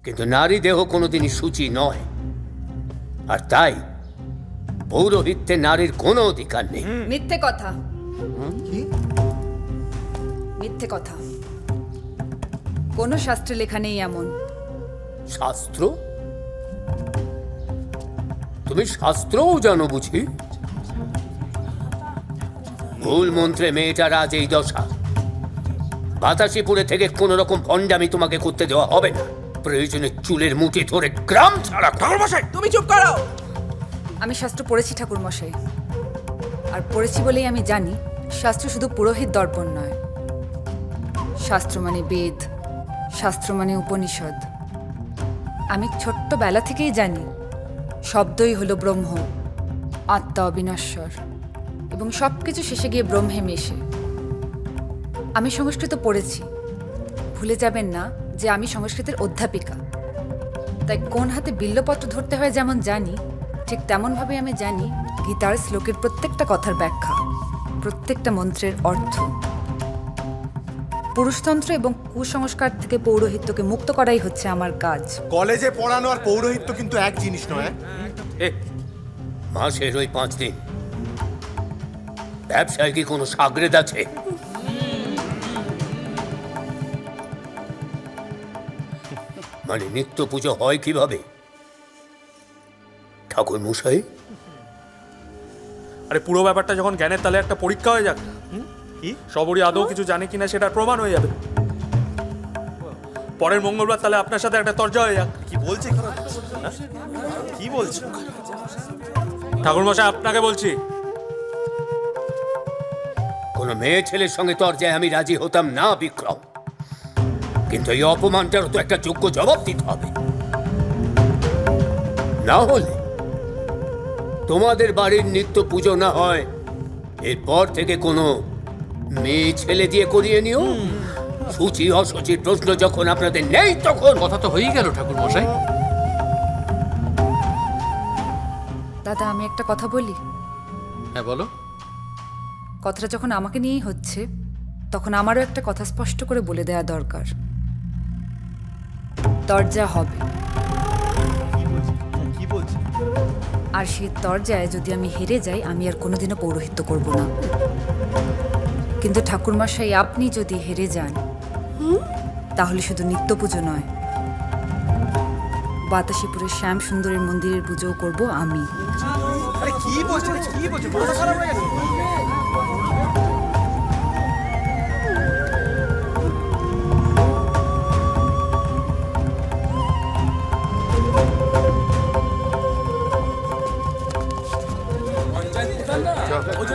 কিন্তু নারী দেহ কোনোদিনই সূচি নয়, আর তাই পৌরোহিত্যে নারীর কোনো অধিকার নেই। মিথ্যে কথা। মিথ্যে কথা। কোনো শাস্ত্রে লেখা নেই এমন। শাস্ত্র? তুমি শাস্ত্রও জানো বুঝি? ভুল মন্ত্রে মেয়েটার আজ এই দশা। বাতাসিপুরে থেকে কোন রকম ভণ্ডামি তোমাকে করতে দেওয়া হবে না। প্রয়োজনে চুলের মুঠি ধরে গ্রাম ছাড়া। ঠাকুরমশাই তুমি চুপ করো। আমি শাস্ত্র পড়েছি ঠাকুরমশাই, আর পড়েছি বলেই আমি জানি শাস্ত্র শুধু পুরোহিত দর্পণ নয়। শাস্ত্র মানে বেদ, শাস্ত্র মানে উপনিষদ। আমি ছোট্টবেলা থেকেই জানি শব্দই হলো ব্রহ্ম, আত্মা অবিনশ্বর, এবং সবকিছু শেষে গিয়ে ব্রহ্মে মেশে। আমি সংস্কৃত পড়েছি, ভুলে যাবেন না যে আমি সংস্কৃতের অধ্যাপিকা। তাই কোন হাতে বিল্লপত্র ধরতে হয় যেমন জানি, ঠিক তেমনভাবে আমি জানি গীতার শ্লোকের প্রত্যেকটা কথার ব্যাখ্যা, প্রত্যেকটা মন্ত্রের অর্থ। পুরুষতন্ত্র এবং কুসংস্কার থেকে পৌরোহিত্যকে মুক্ত করাই হচ্ছে আমার কাজ। কলেজে পড়ানো আর পৌরোহিত্য কিন্তু এক জিনিস নয়। মাসের ওই 5 দিন ব্যবসায় কি কোনো সাগরেদ আছে? মানে নিত্য পুজো হয় কিভাবে ঠাকুর মশাই? আরে পুরো ব্যাপারটা যখন জ্ঞানের তালে একটা পরীক্ষা হয়ে যাক, কি সবরই আদৌ কিছু জানে কিনা সেটার প্রমাণ হয়ে যাবে। পরের মঙ্গলবার তাহলে আপনার সাথে একটা তর্জা হয়ে যাক। কি বলছে? কি বলছে ঠাকুর মশাই? আপনাকে বলছি। কোনো মেয়ে ছেলের সঙ্গে তর্জায় আমি রাজি হতাম না বিক্রম, কিন্তু এই অপমানটারও তো একটা যোগ্য জবাব দিতে হবে। না হলে তোমাদের বাড়ির নিত্য পুজো না হয়, এরপর থেকে কোনো মেয়ে ছেলে দিয়ে করিয়ে নিও। সূচি অসুচির প্রশ্ন যখন আপনাদের নেই, তখন কথা তো হয়েই গেল ঠাকুর মশাই। দাদা, আমি একটা কথা বলি? হ্যাঁ বলো। কথাটা যখন আমাকে নিয়েই হচ্ছে, তখন আমারও একটা কথা স্পষ্ট করে বলে দেওয়া দরকার। দরজা হবে। কি বলছে? আর সেই দরজায় যদি আমি হেরে যাই, আমি আর কোনোদিনও পৌরোহিত্য করব না। কিন্তু ঠাকুরমশাই, আপনি যদি হেরে যান, তাহলে শুধু নিত্য পুজো নয়, বাতাসিপুরের শ্যাম সুন্দরের মন্দিরের পুজোও করব আমি। আরে কি বলছে? কি বলছে? মাথা খারাপ হয়ে গেছে। ও যে